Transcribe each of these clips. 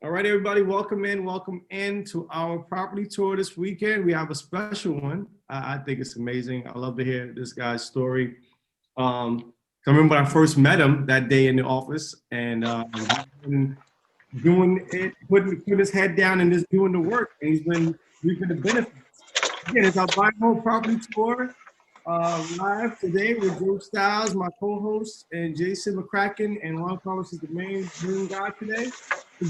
All right, everybody, welcome in to our property tour this weekend. We have a special one. I think it's amazing. I love to hear this guy's story. I remember when I first met him that day in the office, and doing it, putting his head down and just doing the work, and he's been reaping the benefits. Again, it's our buy home property tour live today with Joe Styles, my co-host, and Jason McCracken, and Juan Carlos is the main guy today.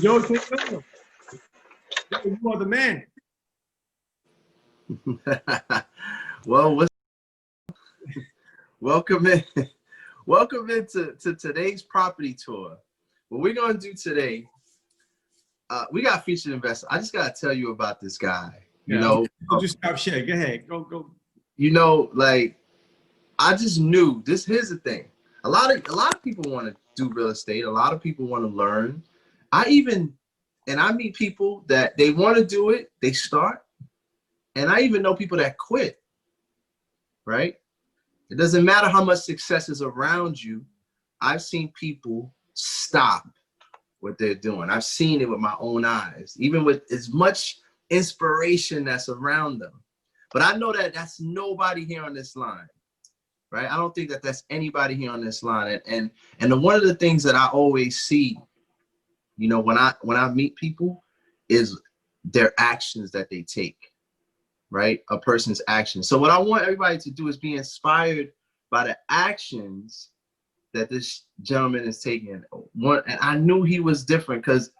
Joe, take it over. You are the man. Well, welcome into today's property tour. What we're gonna do today, we got featured investor. I just gotta tell you about this guy. You know, just stop shit. Go ahead. Go. You know, like I just knew this. Here's the thing: a lot of people want to do real estate. A lot of people want to learn. I meet people that they want to do it, they start, and I even know people that quit, right? It doesn't matter how much success is around you. I've seen people stop what they're doing. I've seen it with my own eyes, even with as much inspiration that's around them. But I know that that's nobody here on this line, right? I don't think that that's anybody here on this line. And one of the things that I always see, you know, when I meet people, is their actions that they take, right? A person's actions. So what I want everybody to do is be inspired by the actions that this gentleman is taking. And I knew he was different because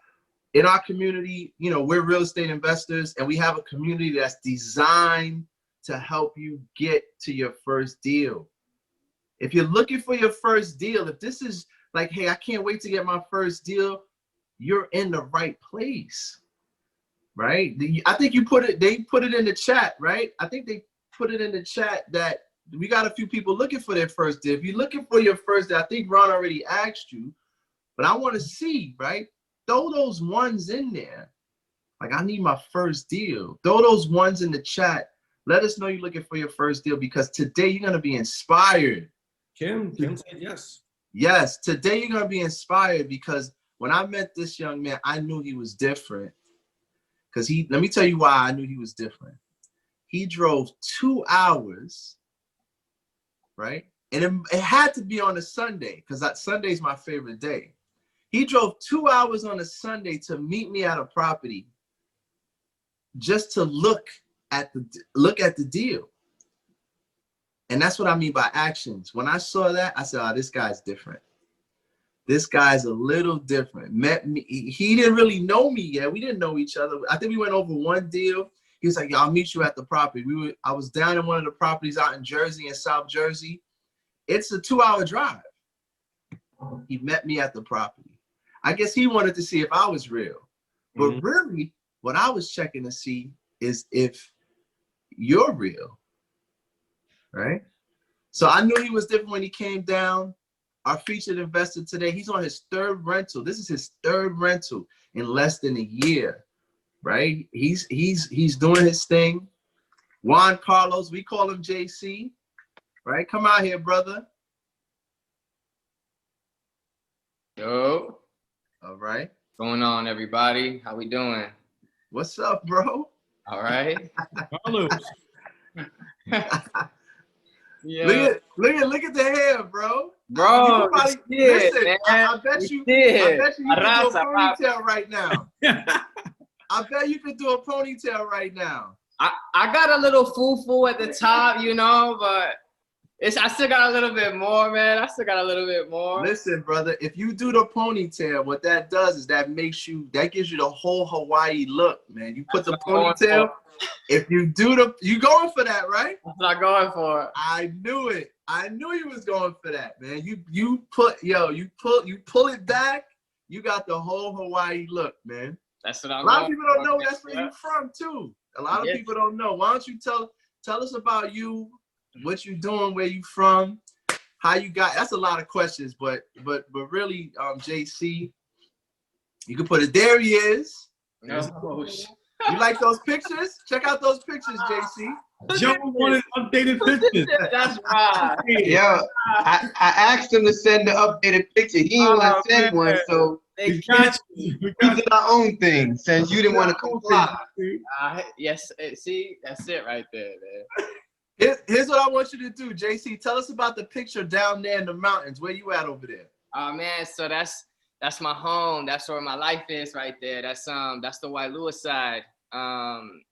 in our community, you know, we're real estate investors, and we have a community that's designed to help you get to your first deal. If you're looking for your first deal, if this is like, hey, I can't wait to get my first deal, you're in the right place, right? I think they put it in the chat, right? I think they put it in the chat that we got a few people looking for their first deal. If you're looking for your first deal, I think Ron already asked you, but I want to see, right? Throw those ones in there. Like, I need my first deal. Throw those ones in the chat. Let us know you're looking for your first deal, because today you're going to be inspired. Kim said yes. Yes, today you're going to be inspired, because when I met this young man, I knew he was different. Because let me tell you why I knew he was different. He drove 2 hours, right? And it had to be on a Sunday, because that Sunday's my favorite day. He drove 2 hours on a Sunday to meet me at a property just to look at the deal. And that's what I mean by actions. When I saw that, I said, oh, this guy's different. This guy's a little different. Met me. He didn't really know me yet. We didn't know each other. I think we went over one deal. He was like, "Yo, I'll meet you at the property." I was down in one of the properties out in Jersey, in South Jersey. It's a 2-hour drive. He met me at the property. I guess he wanted to see if I was real. But really, what I was checking to see is if you're real, right? So I knew he was different when he came down. Our featured investor today, he's on his third rental. This is his third rental in less than a year, right? He's doing his thing. Juan Carlos, we call him JC, right? Come out here, brother. Yo. All right. What's going on, everybody? How we doing? What's up, bro? All right. Carlos. Yeah. Look at the hair, bro. Bro, listen, I bet you can do a ponytail right now. I bet you could do a ponytail right now. I got a little foo-foo at the top, you know, but I still got a little bit more, man. I still got a little bit more. Listen, brother, if you do the ponytail, what that does is that gives you the whole Hawaii look, man. You put the ponytail. If you you going for that, right? That's what I'm going for. I knew it. I knew you was going for that, man. You pull it back. You got the whole Hawaii look, man. That's what I'm A lot of people don't know that's where you're from too. A lot of people don't know. Why don't you tell us about you, what you doing, where you from, how you got? That's a lot of questions, but really, JC, you can put it. There he is. No. You like those pictures? Check out those pictures, JC. Joe wanted updated pictures. That's right. Yo, I asked him to send the updated picture. He didn't want to send one, so They We got you. We We got did our own thing since you didn't want to comply. you. Yes, see, that's it right there, man. Here's what I want you to do, JC. Tell us about the picture down there in the mountains. Where you at over there? Oh man, so that's my home. That's where my life is right there. That's the White Lewis side. Man,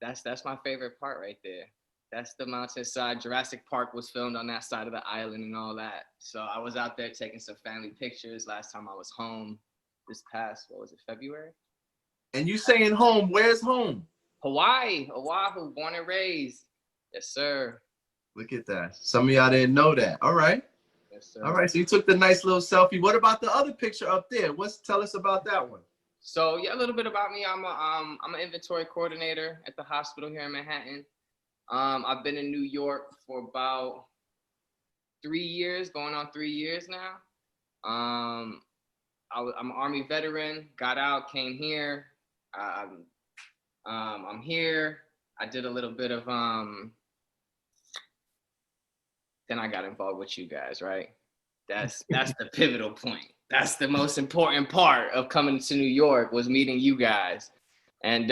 that's my favorite part right there. That's the mountainside. Jurassic Park was filmed on that side of the island and all that. So I was out there taking some family pictures last time I was home this past, what was it, February? And you saying home? Where's home? Hawaii, Oahu, born and raised. Yes, sir. Look at that. Some of y'all didn't know that. All right. Yes, sir. All right. So you took the nice little selfie. What about the other picture up there? Tell us about that one? So yeah, a little bit about me. I'm an inventory coordinator at the hospital here in Manhattan. I've been in New York for about 3 years, going on 3 years now. I'm an Army veteran, got out, came here. I'm here. I did a little bit of then I got involved with you guys, right? That's the pivotal point. That's the most important part of coming to New York, was meeting you guys. And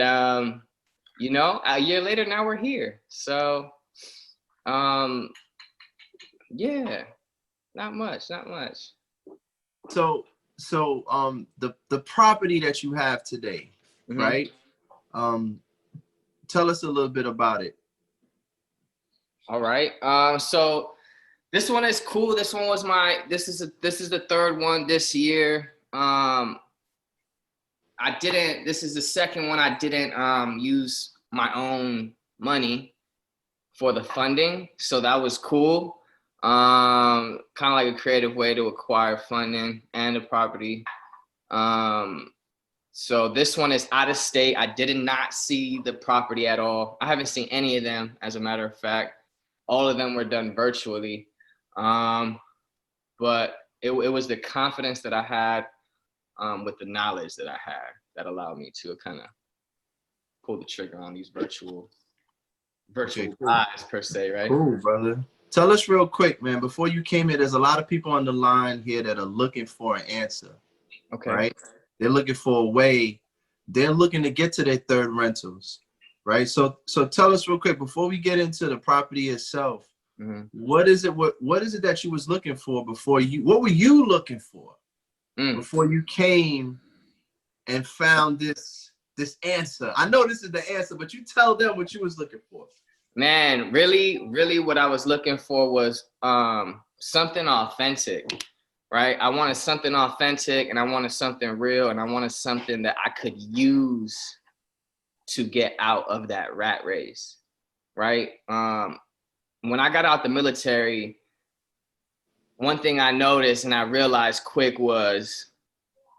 you know, a year later now we're here. So yeah, not much. So the property that you have today, Mm-hmm. right? Tell us a little bit about it. All right. So this one is cool. This one was this is the third one this year. This is the second one I didn't use my own money for the funding. So that was cool. Kind of like a creative way to acquire funding and the property. So this one is out of state. I did not see the property at all. I haven't seen any of them, as a matter of fact. All of them were done virtually. But it was the confidence that I had with the knowledge that I had that allowed me to kind of pull the trigger on these virtual buys per se, right? Cool, brother. Tell us real quick, man, before you came here, there's a lot of people on the line here that are looking for an answer. Okay. Right? They're looking for a way. They're looking to get to their third rentals, right? So tell us real quick, before we get into the property itself, Mm-hmm. what is it that you was looking for what were you looking for before you came and found this answer? I know this is the answer, but you tell them what you was looking for. Man, really what I was looking for was something authentic, right? I wanted something authentic, and I wanted something real, and I wanted something that I could use to get out of that rat race, right? When I got out the military, one thing I noticed and I realized quick was,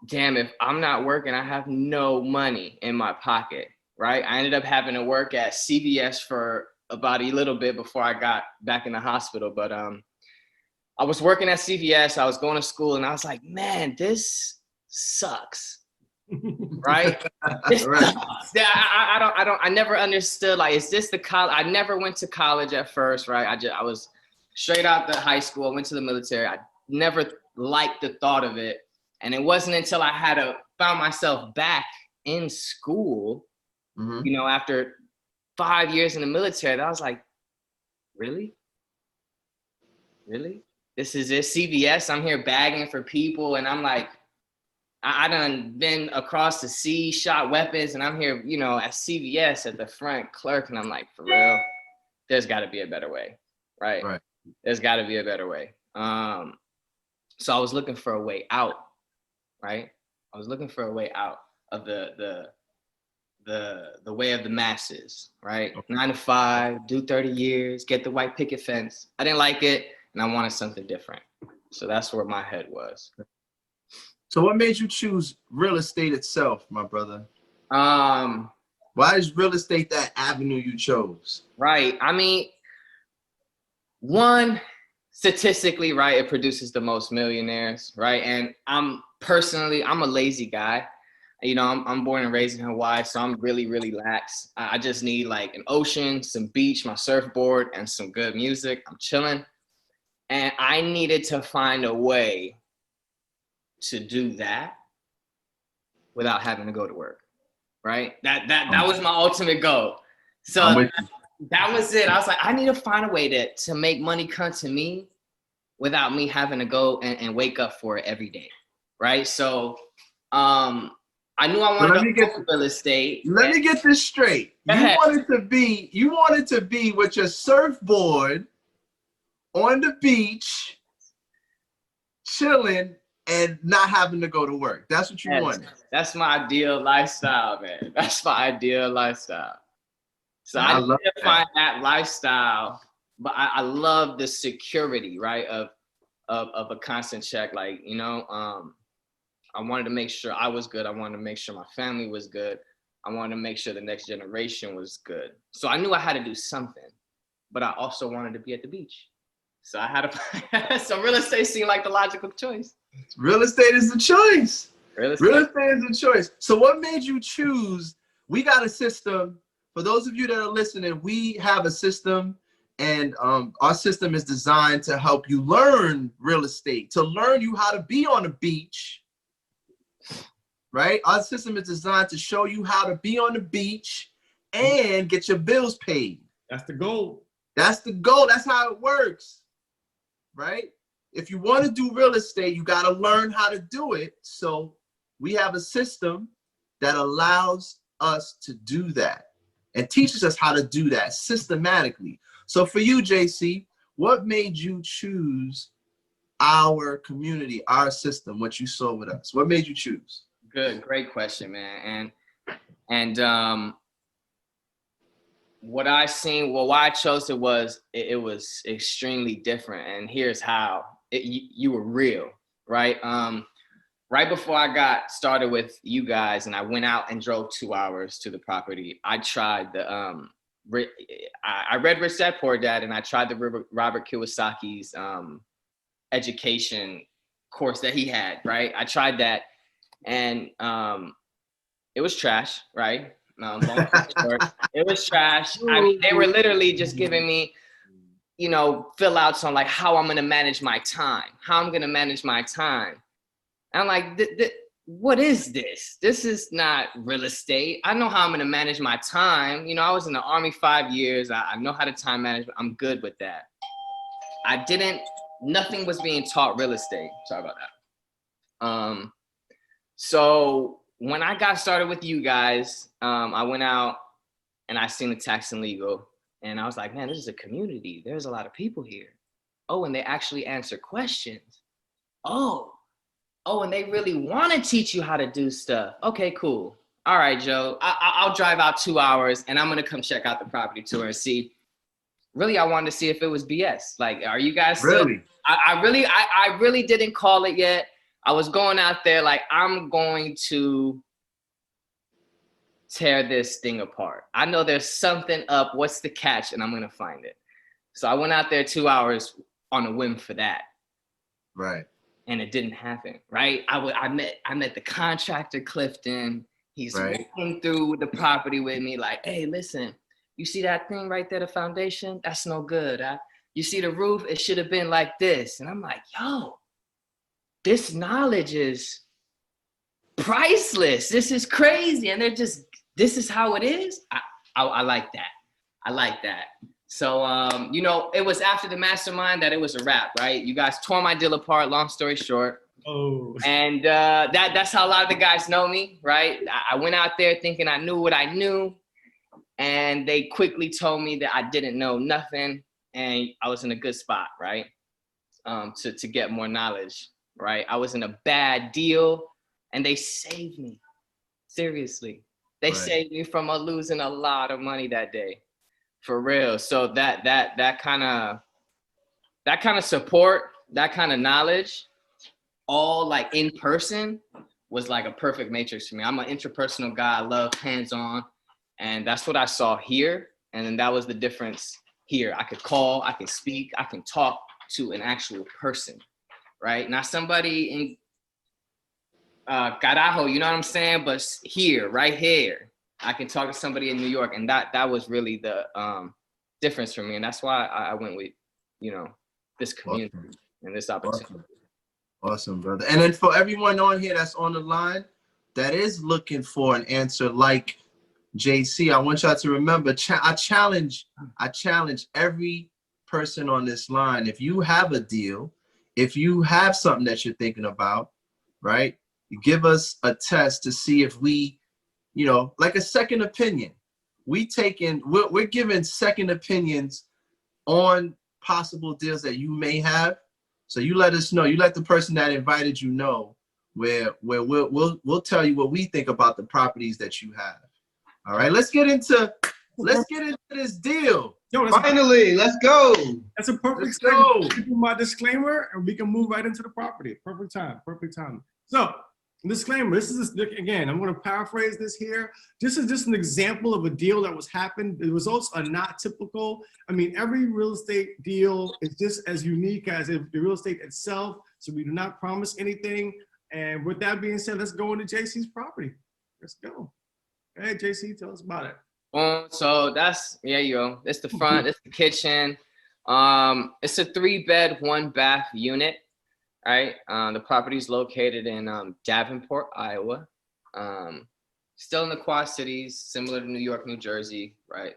damn, if I'm not working, I have no money in my pocket, right? I ended up having to work at CVS for about a little bit before I got back in the hospital. But I was working at CVS, I was going to school, and I was like, man, this sucks. Right? Right. Yeah, I never understood, like, is this the college? I never went to college at first, right? I was straight out the high school, I went to the military. I never liked the thought of it. And it wasn't until I found myself back in school, Mm-hmm. you know, after 5 years in the military, that I was like, really? This is it, CVS? I'm here bagging for people, and I'm like, I done been across the sea, shot weapons, and I'm here, you know, at CVS at the front clerk, and I'm like, for real, there's got to be a better way, right? There's got to be a better way. So I was looking for a way out, right? I was looking for a way out of the way of the masses, right? 9 to 5, do 30 years, get the white picket fence. I didn't like it, and I wanted something different. So that's where my head was. So what made you choose real estate itself, my brother? Why is real estate that avenue you chose? Right. I mean, one, statistically, right, it produces the most millionaires, right? And I'm a lazy guy. You know, I'm born and raised in Hawaii, so I'm really, really lax. I just need like an ocean, some beach, my surfboard, and some good music. I'm chilling. And I needed to find a way to do that without having to go to work, right? That was my ultimate goal. So that was it. I was like, I need to find a way to make money come to me without me having to go and wake up for it every day, right? So I knew I wanted to own real estate. Let me get this straight. You wanted to be with your surfboard on the beach, chilling and not having to go to work. That's what you wanted. That's my ideal lifestyle, man. That's my ideal lifestyle. So I need to find that lifestyle, but I love the security, right, of a constant check. Like, you know, I wanted to make sure I was good. I wanted to make sure my family was good. I wanted to make sure the next generation was good. So I knew I had to do something, but I also wanted to be at the beach. So I had to, so real estate seemed like the logical choice. Real estate is the choice. Real estate is the choice. So what made you choose? We got a system. For those of you that are listening, we have a system, and our system is designed to help you learn real estate, to learn you how to be on the beach. Right? Our system is designed to show you how to be on the beach and get your bills paid. That's the goal. That's the goal. That's how it works. Right? If you want to do real estate, you got to learn how to do it. So we have a system that allows us to do that and teaches us how to do that systematically. So for you, JC, what made you choose our community, our system, what you saw with us? What made you choose? Good, great question, man. And what I seen, well, why I chose it was extremely different. And here's how. You were real, right? Right before I got started with you guys and I went out and drove 2 hours to the property, I tried the, I read Rich Dad Poor Dad, and I tried the Robert Kiyosaki's education course that he had, right? I tried that, and it was trash, right? Long story short, it was trash. I mean, they were literally just giving me, you know, fill outs on like how I'm gonna manage my time, And I'm like, what is this? This is not real estate. I know how I'm gonna manage my time. You know, I was in the Army 5 years. I know how to time manage. I'm good with that. Nothing was being taught real estate. Sorry about that. So when I got started with you guys, I went out and I seen the tax and legal, and I was like, man, this is a community. There's a lot of people here. Oh, and they actually answer questions. Oh, and they really want to teach you how to do stuff. Okay, cool. All right, Joe, I'll drive out 2 hours and I'm going to come check out the property tour and see. Really, I wanted to see if it was BS. Like, are you guys still, Really? I really didn't call it yet. I was going out there like, I'm going to tear this thing apart. I know there's something up. What's the catch? And I'm going to find it. So I went out there 2 hours on a whim for that. Right. And it didn't happen, right? I met the contractor, Clifton. He's walking through the property with me like, hey, listen, you see that thing right there, the foundation? That's no good. You see the roof? It should have been like this. And I'm like, yo, this knowledge is priceless. This is crazy. And this is how it is. I like that. I like that. So, you know, it was after the mastermind that it was a wrap, right? You guys tore my deal apart, long story short. Oh. And that's how a lot of the guys know me, right? I went out there thinking I knew what I knew, and they quickly told me that I didn't know nothing, and I was in a good spot, right? To get more knowledge, right? I was in a bad deal, and they saved me. Seriously. They saved me from losing a lot of money that day. For real. So that kind of support, that kind of knowledge, all like in person, was like a perfect matrix for me. I'm an interpersonal guy. I love hands-on, and that's what I saw here. And then that was the difference here. I could call, I can speak, I can talk to an actual person, right? Not somebody in Carajo, you know what I'm saying? But here, right here, I can talk to somebody in New York, and that was really the difference for me, and that's why I went with, you know, this community and this opportunity. Awesome, brother. And then for everyone on here that's on the line that is looking for an answer like JC, I want y'all to remember, I challenge every person on this line. If you have a deal, if you have something that you're thinking about, right? You give us a test to see if we, you know, like a second opinion. We're giving second opinions on possible deals that you may have. So you let us know. You let the person that invited you know where we'll tell you what we think about the properties that you have. All right, let's get into this deal. Yo, Finally, let's go. that's a perfect Let's time go. to do my disclaimer, and we can move right into the property. Perfect time. Perfect time. So, disclaimer. This is again. I'm going to paraphrase this here. This is just an example of a deal that was happened. The results are not typical. I mean, every real estate deal is just as unique as the real estate itself. So we do not promise anything. And with that being said, let's go into JC's property. Let's go. Hey, JC, tell us about it. So that's, yeah, yo, it's the front, it's the kitchen. It's a 3-bed, 1-bath unit, right? The property is located in Davenport, Iowa. Still in the Quad Cities, similar to New York, New Jersey, right?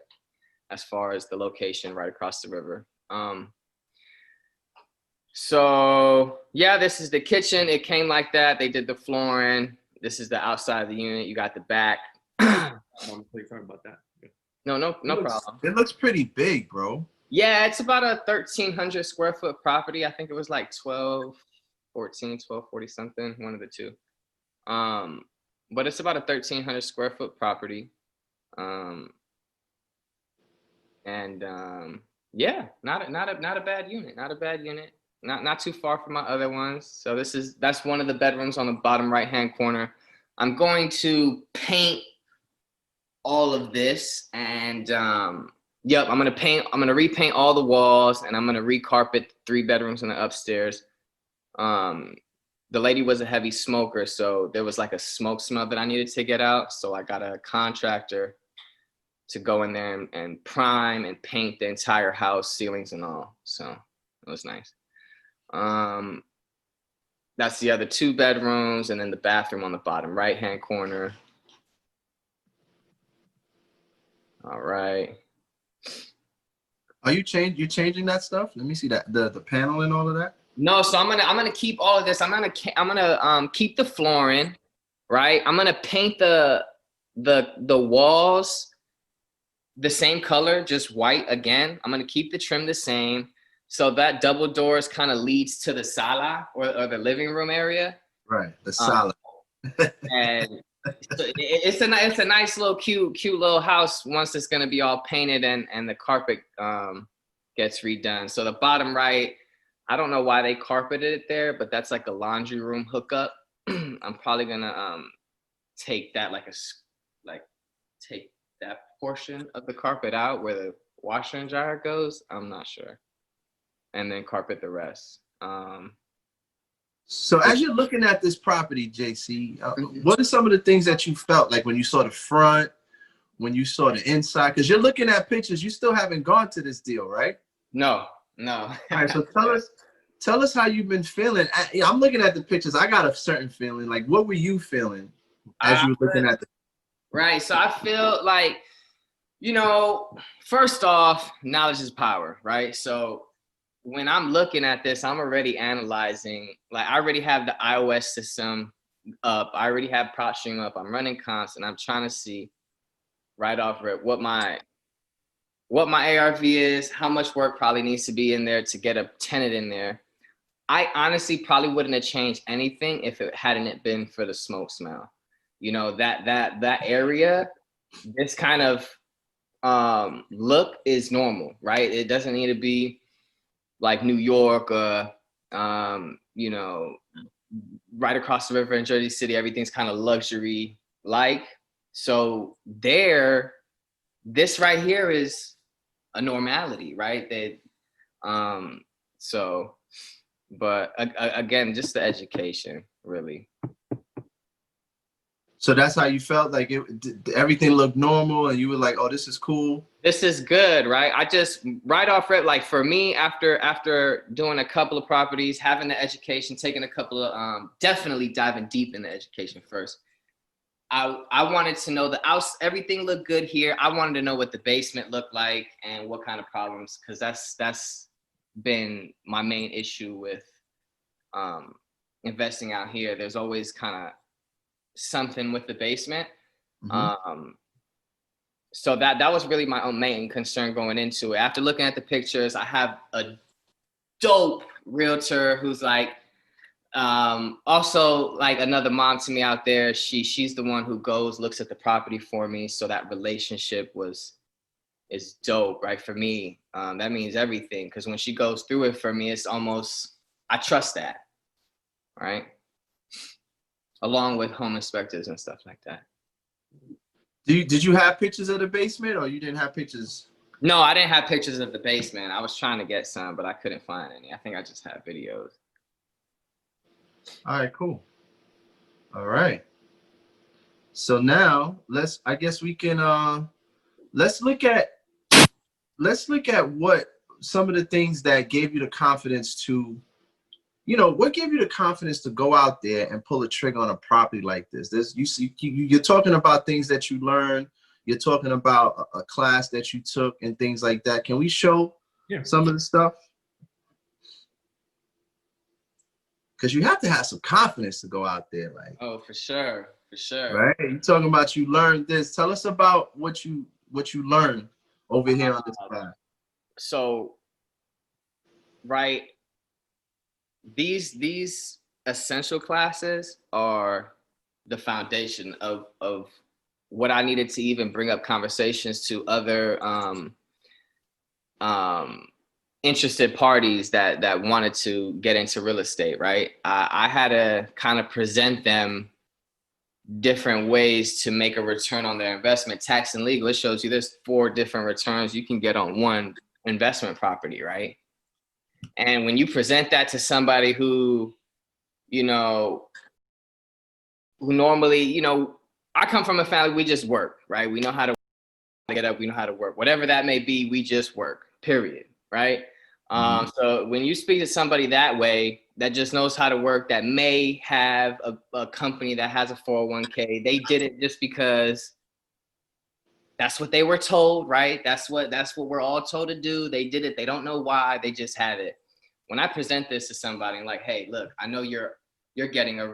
As far as the location, right across the river. So yeah, this is the kitchen. It came like that. They did the flooring. This is the outside of the unit. You got the back. Sorry about that. No problem. It looks pretty big, bro. Yeah, it's about a 1,300 square foot property. I think it was like 1240 something, one of the two. But it's about a 1,300 square foot property. Yeah, not a bad unit. Not a bad unit. Not too far from my other ones. So that's one of the bedrooms on the bottom right hand corner. I'm going to paint all of this, and yep, I'm gonna repaint all the walls, and I'm gonna recarpet 3 bedrooms in the upstairs. The lady was a heavy smoker, so there was like a smoke smell that I needed to get out. So I got a contractor to go in there and prime and paint the entire house, ceilings and all. So it was nice. That's the other 2 bedrooms, and then the bathroom on the bottom right hand corner. All right. Are you changing that stuff? Let me see that the panel and all of that. No, so I'm gonna keep all of this. I'm gonna keep the flooring, right? I'm gonna paint the walls the same color, just white again. I'm gonna keep the trim the same, so that double doors kind of leads to the sala or the living room area. Right, the sala. And so it's a nice little cute little house once it's gonna be all painted and the carpet gets redone. So the bottom right, I don't know why they carpeted it there, but that's like a laundry room hookup. I'm probably gonna take that take that portion of the carpet out where the washer and dryer goes. I'm not sure, and then carpet the rest. So as you're looking at this property, JC, what are some of the things that you felt like when you saw the front, when you saw the inside? Because you're looking at pictures, you still haven't gone to this deal, right? No. All right, so tell us how you've been feeling. I'm looking at the pictures. I got a certain feeling. Like, what were you feeling as you were looking at the? Right. So I feel like, first off, knowledge is power, right? So when I'm looking at this, I'm already analyzing. Like, I already have the iOS system up. I already have PropStream up. I'm running comps, and I'm trying to see right off rip what my ARV is, how much work probably needs to be in there to get a tenant in there. I honestly probably wouldn't have changed anything if it hadn't been for the smoke smell. That area, this kind of look is normal, right? It doesn't need to be like New York or right across the river in Jersey City. Everything's kind of luxury like. So this right here is a normality, right? But again, just the education, really. So that's how you felt, like everything looked normal and you were like, oh, this is cool. This is good, right? I just right off rip, like for me, after doing a couple of properties, having the education, taking a couple of definitely diving deep into education first. I wanted to know everything looked good here. I wanted to know what the basement looked like and what kind of problems, because that's been my main issue with investing out here. There's always kind of something with the basement. Mm-hmm. So that was really my own main concern going into it. After looking at the pictures, I have a dope realtor who's like, also like another mom to me out there. She's the one who looks at the property for me. So that relationship is dope, right? For me, that means everything. Cause when she goes through it for me, it's almost, I trust that, right? Along with home inspectors and stuff like that. Did you have pictures of the basement, or you didn't have pictures? No, I didn't have pictures of the basement. I was trying to get some, but I couldn't find any. I think I just had videos. All right, cool. All right. So now I guess we can let's look at what some of the things that gave you the confidence to, what gave you the confidence to go out there and pull a trigger on a property like this? You're talking about things that you learned. You're talking about a class that you took and things like that. Can we show some of the stuff? Because you have to have some confidence to go out there, like. Oh, for sure, for sure. Right? You're talking about you learned this. Tell us about what you learned over here on this class. So, right, these essential classes are the foundation of what I needed to even bring up conversations to other interested parties that wanted to get into real estate, right? I had to kind of present them different ways to make a return on their investment. Tax and legal, it shows you there's 4 different returns you can get on one investment property, right? And when you present that to somebody who, who normally, I come from a family, we just work, right? We know how to get up, we know how to work. Whatever that may be, we just work, period, right? So when you speak to somebody that way, that just knows how to work, that may have a company that has a 401k, they did it just because that's what they were told, right? That's what we're all told to do. They did it. They don't know why. They just had it. When I present this to somebody, I'm like, hey, look, I know you're getting a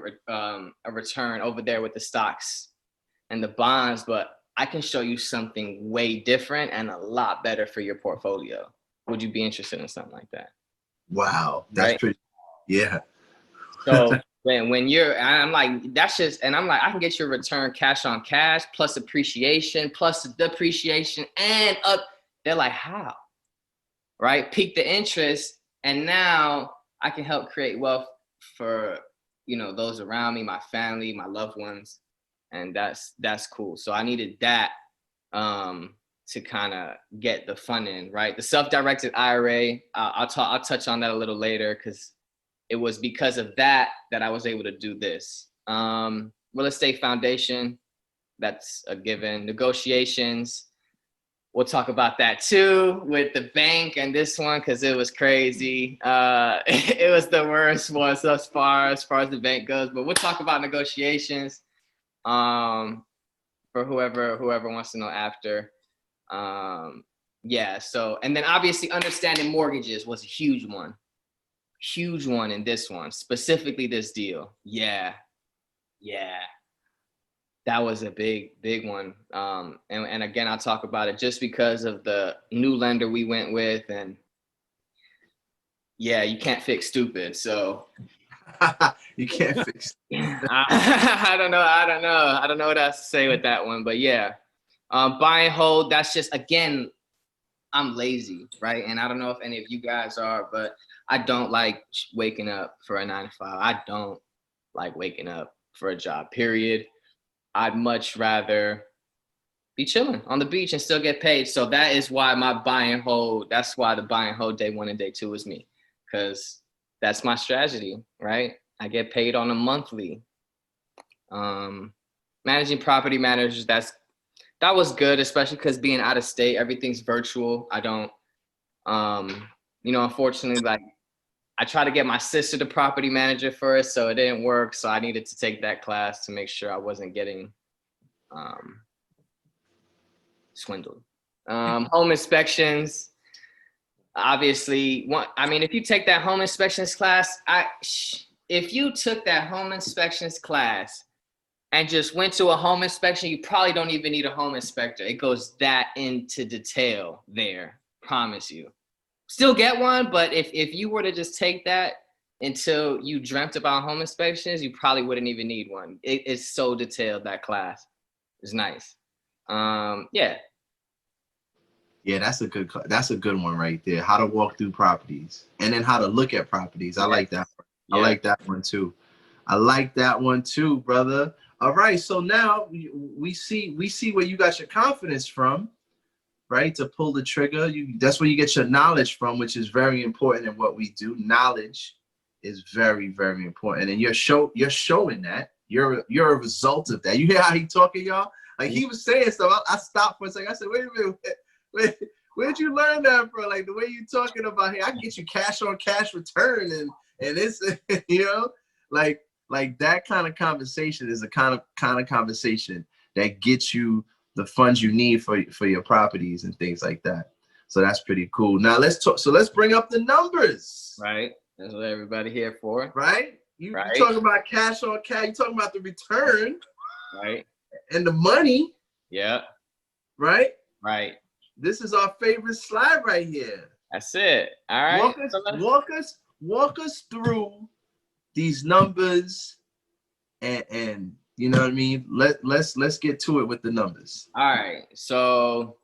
return over there with the stocks and the bonds, but I can show you something way different and a lot better for your portfolio. Would you be interested in something like that? Wow, that's right? Pretty. Yeah. So when you're, I'm like, that's just, and I'm like, I can get your return cash on cash plus appreciation plus depreciation and up. They're like, how? Right? Peak the interest, and now I can help create wealth for those around me, my family, my loved ones, and that's cool. So I needed that to kind of get the funding, right? The self-directed IRA, I'll touch on that a little later, because it was because of that I was able to do this. Real estate foundation, that's a given. Negotiations, we'll talk about that too with the bank and this one, because it was crazy. It was the worst one thus far as the bank goes, but we'll talk about negotiations for whoever wants to know after. Yeah, so, and then obviously understanding mortgages was a huge one in this one, specifically this deal. Yeah, that was a big one. And again, I'll talk about it just because of the new lender we went with, and yeah, you can't fix stupid. So you can't fix. I don't know what else to say with that one, but yeah, buy and hold. That's just, again, I'm lazy, right? And I don't know if any of you guys are, but I don't like waking up for a 9 to 5. I don't like waking up for a job, period. I'd much rather be chilling on the beach and still get paid. So that is why that's why the buy and hold day 1 and day 2 is me, because that's my strategy, right? I get paid on a monthly. managing property managers, that was good, especially because being out of state, everything's virtual. I don't, unfortunately, like I tried to get my sister the property manager first, so it didn't work. So I needed to take that class to make sure I wasn't getting swindled. Home inspections, obviously, if you take that home inspections class, if you took that home inspections class and just went to a home inspection, you probably don't even need a home inspector. It goes that into detail there, promise you. Still get one, but if you were to just take that until you dreamt about home inspections, you probably wouldn't even need one. It's so detailed, that class. It's nice. Yeah. Yeah, that's a good one right there. How to walk through properties, and then how to look at properties. I like that. I like that one too. I like that one too, brother. All right, so now we see where you got your confidence from, right? To pull the trigger. That's where you get your knowledge from, which is very important in what we do. Knowledge is very, very important, and you're showing that. You're a result of that. You hear how he talking, y'all? Like he was saying stuff. I stopped for a second. I said, wait a minute. Where'd you learn that from? Like the way you talking about, hey, I can get you cash on cash return, and it's like that kind of conversation is a kind of conversation that gets you the funds you need for your properties and things like that. So that's pretty cool. Now let's talk. So let's bring up the numbers. Right. That's what everybody here for. Right. You talking about cash on cash. You talking about the return. Right. And the money. Yeah. Right. Right. This is our favorite slide right here. That's it. All right. Walk us through these numbers, and you know what I mean. Let's get to it with the numbers. All right. So,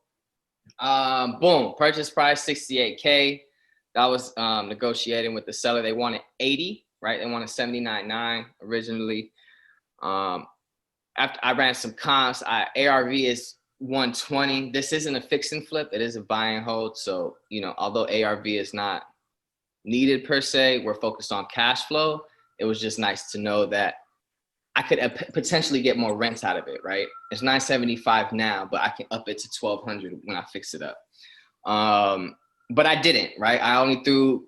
boom. Purchase price $68K. That was negotiating with the seller. They wanted 80, right? They wanted 79.9 originally. After I ran some comps, ARV is 120. This isn't a fix and flip. It is a buy and hold. So, although ARV is not needed per se, we're focused on cash flow. It was just nice to know that I could potentially get more rent out of it, right? It's $975 now, but I can up it to $1,200 when I fix it up. But I didn't, right? I only threw,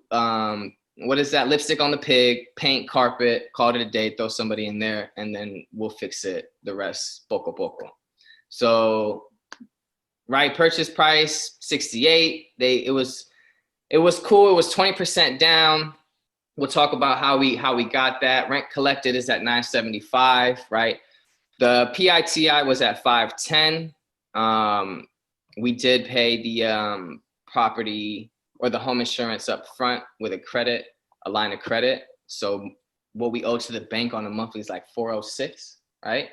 what is that? Lipstick on the pig, paint, carpet, called it a day, throw somebody in there, and then we'll fix it. The rest, poco poco. So, right, purchase price 68. It was cool. It was 20% down. We'll talk about how we got that. Rent collected is at 975, right? The PITI was at 510. We did pay the property or the home insurance up front with a line of credit. So what we owe to the bank on a monthly is like 406, right?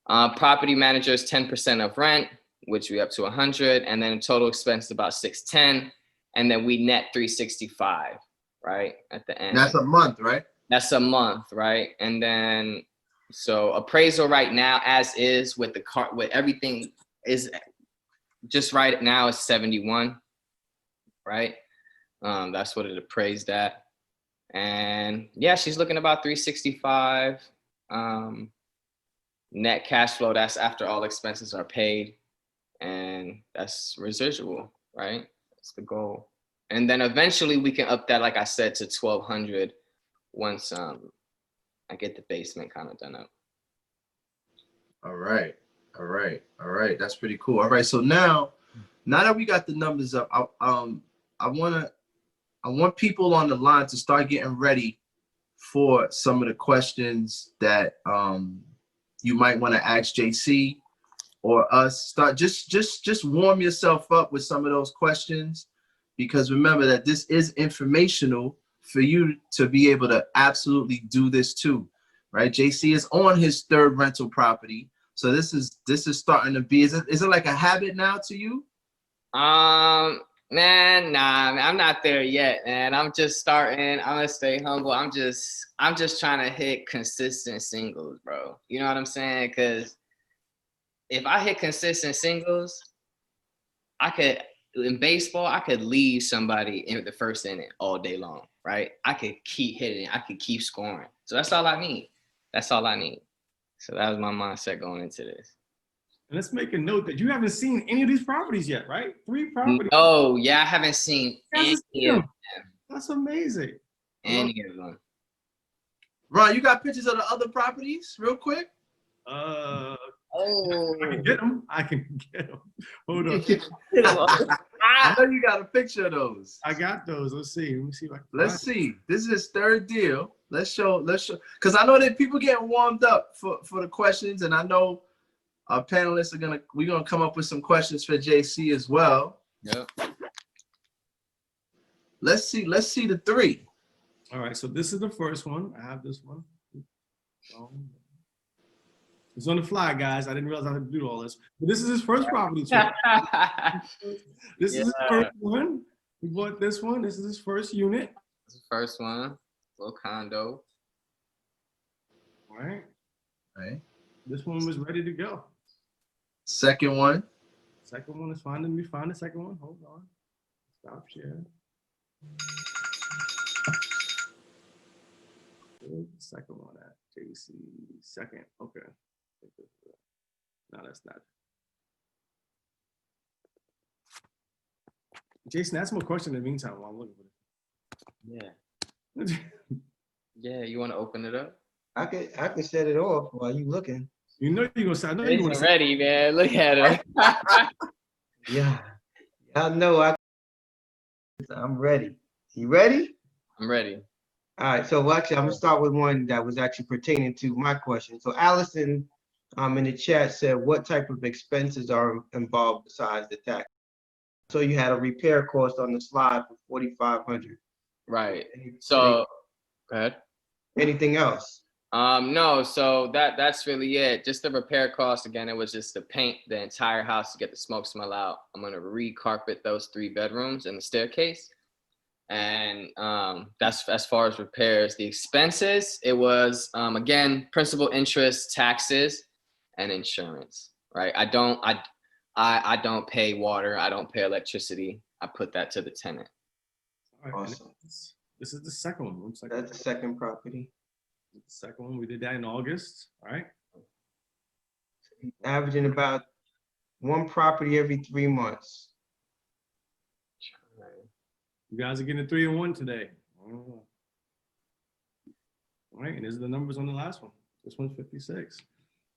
Property manager is 10% of rent, which we up to 100, and then total expense is about 610, and then we net 365, right, at the end. That's a month, right? That's a month, right? And then so appraisal right now, as is with with everything is just right now is 71, right? That's what it appraised at, and yeah, she's looking about 365. Net cash flow, that's after all expenses are paid, and that's residual, right? That's the goal. And then eventually we can up that, like I said, to 1,200 once I get the basement kind of done up. All right. That's pretty cool. All right, so now that we got the numbers up, I want people on the line to start getting ready for some of the questions that you might want to ask JC or us. Start just warm yourself up with some of those questions, because remember that this is informational for you to be able to absolutely do this too, right? JC is on his third rental property, so this is starting to be. Is it like a habit now to you? Man, nah, I'm not there yet, man. I'm just starting. I'm gonna stay humble. I'm just trying to hit consistent singles, bro. You know what I'm saying? Because if I hit consistent singles, in baseball, I could leave somebody in the first inning all day long, right? I could keep hitting. I could keep scoring. So that's all I need. So that was my mindset going into this. And let's make a note that you haven't seen any of these properties yet, right? 3 properties. Oh, yeah, I haven't seen any of them. That's amazing. Any of them. Ron, you got pictures of the other properties real quick? I Oh. can get them. Hold on. I know you got a picture of those. I got those. Let's see. Let me see if I can Let's find see. This is his third deal. Let's show. Because I know that people getting warmed up for the questions, and I know our panelists we're gonna come up with some questions for JC as well. Yep. Let's see the 3. All right, so this is the first one. I have this one. It's on the fly, guys. I didn't realize I had to do all this. But this is his first property tour. This is his first one. We bought this one. This is his first unit. This is the first one. Little condo. All right. Right. This one was ready to go. Second one. Second one is fine. Let me find the second one. Hold on. Stop share. Where's the second one at? JC second. Okay. No, that's not. Jason, ask me a question in the meantime while I'm looking for Yeah. Yeah, you want to open it up? I could set it off while you looking. You know you're gonna say. I know you want He's to say. ready, man. Look at him. Yeah. I know I'm ready. You ready? I'm ready. All right, so actually, I'm gonna start with one that was actually pertaining to my question. So Allison, in the chat said, what type of expenses are involved besides the tax? So you had a repair cost on the slide for $4,500. Right. So, go ahead. Anything else? No. So that's really it. Just the repair cost. Again, it was just to paint the entire house to get the smoke smell out. I'm gonna re-carpet those 3 bedrooms and the staircase. And that's as far as repairs. The expenses, it was again, principal, interest, taxes, and insurance. Right. I don't pay water. I don't pay electricity. I put that to the tenant. All right, Awesome. This is the second one. Looks like That's the second property. the second one. We did that in August. All right. Averaging about 1 property every 3 months. You guys are getting a 3 and 1 today. All right, and these are the numbers on the last one. This one's 56.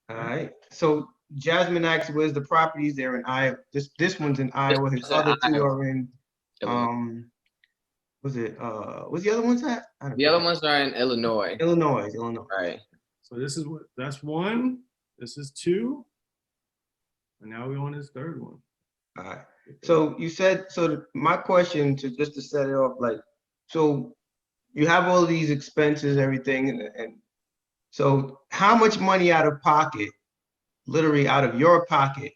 All right. So Jasmine asked, where's the properties? They're in Iowa. This one's in Iowa. His other 2 are in what's the other ones at? The other ones are in Illinois. Illinois. Right. So that's 1. This is 2. And now we're on his 3rd one. All right. So you said, my question just to set it off, like, so you have all these expenses, everything, and so how much money out of pocket, literally out of your pocket,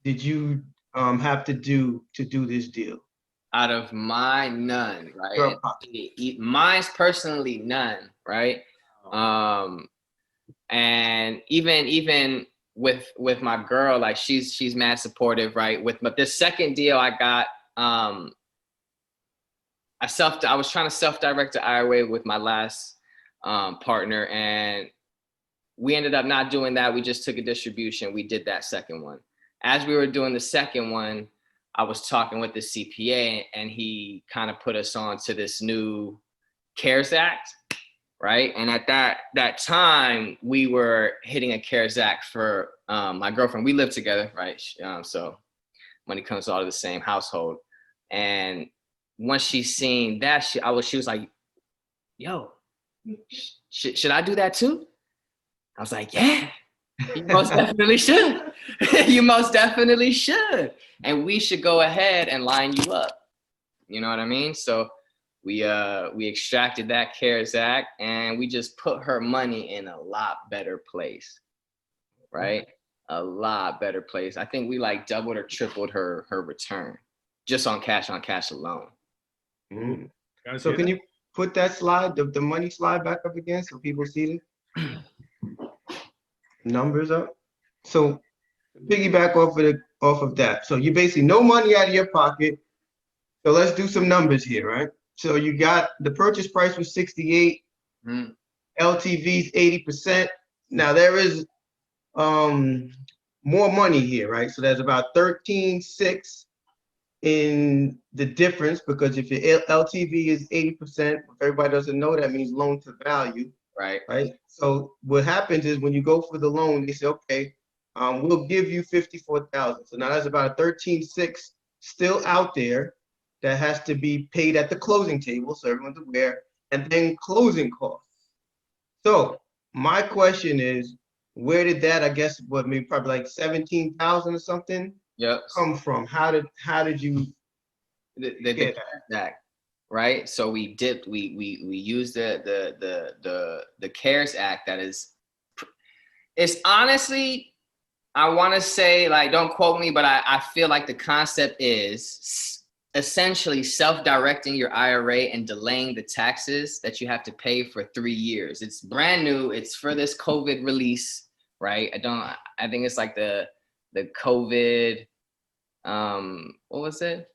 did you have to do this deal? Out of my none, right? Your pocket. Mine's personally none, right? And even with my girl, like she's mad supportive, right? But this second deal I got, I was trying to self-direct to IRA with my last partner, and we ended up not doing that. We just took a distribution. We did that second one. As we were doing the second one, I was talking with the CPA, and he kind of put us on to this new CARES Act, right? And at that time, we were hitting a CARES Act for my girlfriend. We live together, right? So money comes out of the same household. And once she seen that, she was like, yo, should I do that too? I was like, yeah, you most definitely should. You most definitely should. And we should go ahead and line you up. You know what I mean? So we extracted that CARES Act, and we just put her money in a lot better place, right? A lot better place. I think we like doubled or tripled her return just on cash alone. Mm. So can you put that slide, the money slide back up again so people see the numbers up? So piggyback off of that. So you basically no money out of your pocket. So let's do some numbers here, right? So you got the purchase price was 68, LTV's 80%. now there is more money here, right? So there's about 13.6 in the difference, because if your LTV is 80%, if everybody doesn't know, that means loan to value, Right. right? So what happens is when you go for the loan, they say, okay, we'll give you 54,000. So now that's about 13.6 still out there that has to be paid at the closing table, so everyone's aware, and then closing costs. So my question is, where did that, I guess, what, maybe probably like 17,000 or something Yep. come from? How did you The get CARES Act, right? So we used the CARES Act. That is, it's honestly, I want to say, like, don't quote me, but I feel like the concept is essentially self-directing your IRA and delaying the taxes that you have to pay for 3 years. It's brand new. It's for this COVID release, right? I think it's like the COVID, what was it?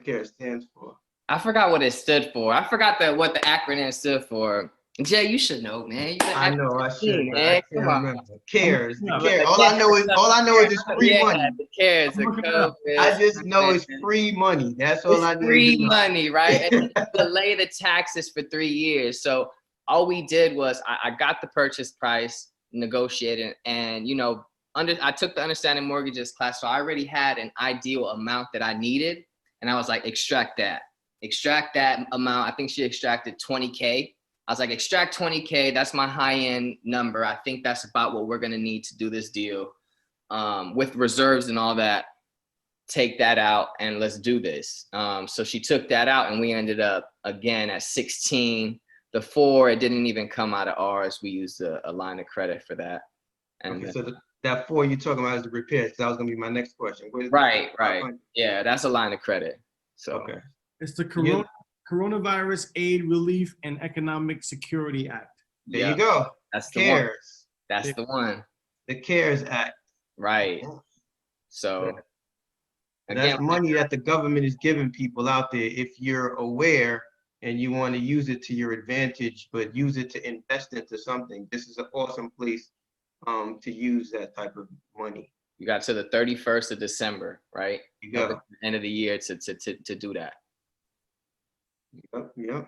CARES stands for? I forgot what it stood for. I forgot what the acronym stood for. Jay, you should know, man. You I know I should, but I man. can't Come on. remember. CARES, the Yeah, CARES. All I know is it's free money. The CARES, the I'm looking it up. COVID. I just know it's free money. That's all I It's need free to know. money, right? And delay the taxes for 3 years. So all we did was I got the purchase price, negotiated, and I took the understanding mortgages class, so I already had an ideal amount that I needed, and I was like, extract that amount. I think she extracted 20K. I was like, extract 20K. That's my high end number. I think that's about what we're gonna need to do this deal, with reserves and all that. Take that out and let's do this. So she took that out, and we ended up again at 16. The 4, it didn't even come out of ours. We used a line of credit for that. And Okay, so that 4 you're talking about is the repairs. That was gonna be my next question. right. Yeah, that's a line of credit. So Okay. It's the Coronavirus Aid Relief and Economic Security Act. There you go. That's the one. CARES. That's the one. The CARES Act. Right. So that's money that the government is giving people out there if you're aware and you want to use it to your advantage, but use it to invest into something. This is an awesome place to use that type of money. You got to the 31st of December, right? You go. At the end of the year to do that. Yep.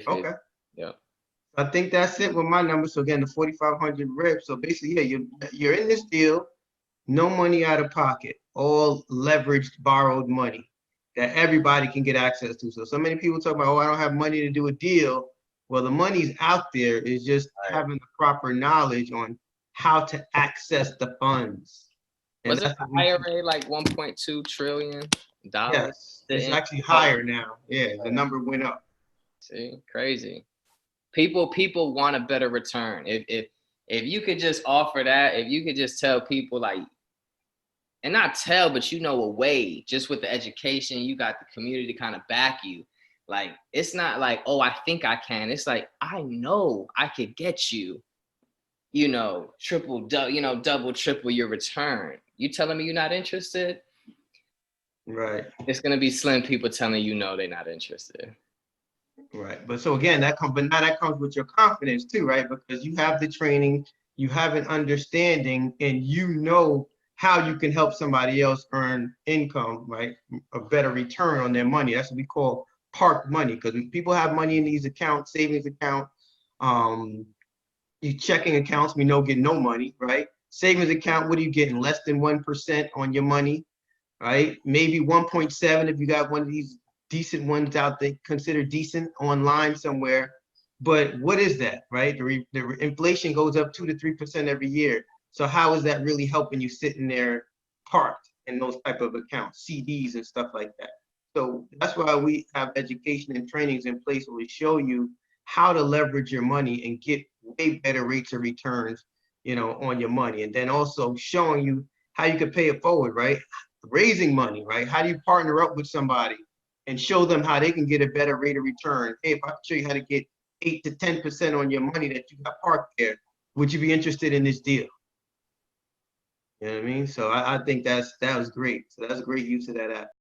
Okay. Yep. I think that's it with my number. So again, the 4,500 reps. So basically, yeah, you're in this deal, no money out of pocket, all leveraged, borrowed money that everybody can get access to. So many people talk about, oh, I don't have money to do a deal. Well, the money's out there. It's just having the proper knowledge on how to access the funds. Was it the IRA like 1.2 trillion dollars? Yes, it's actually higher now. Yeah, the number went up. See, crazy. People want a better return. If you could just offer that, if you could just tell people, like, and not tell, but a way, just with the education, you got the community to kind of back you. Like, it's not like, oh, I think I can. It's like, I know I could get you, double, triple your return. You telling me you're not interested? Right. It's gonna be slim people telling you no, they're not interested. Right. But so again, but now that comes with your confidence too, right? Because you have the training, you have an understanding, and you know how you can help somebody else earn income, right? A better return on their money. That's what we call parked money. Because when people have money in these accounts, savings account, your checking accounts, we know get no money, right? Savings account, what are you getting? Less than 1% on your money, right? Maybe 1.7 if you got one of these decent ones out there, considered decent online somewhere. But what is that, right? The inflation goes up 2 to 3% every year. So how is that really helping you sitting there parked in those type of accounts, CDs and stuff like that? So that's why we have education and trainings in place where we show you how to leverage your money and get way better rates of returns, on your money. And then also showing you how you can pay it forward, right? Raising money, right? How do you partner up with somebody and show them how they can get a better rate of return? Hey, if I can show you how to get 8 to 10% on your money that you got parked there, would you be interested in this deal? You know what I mean? So I think that was great. So that's a great use of that app.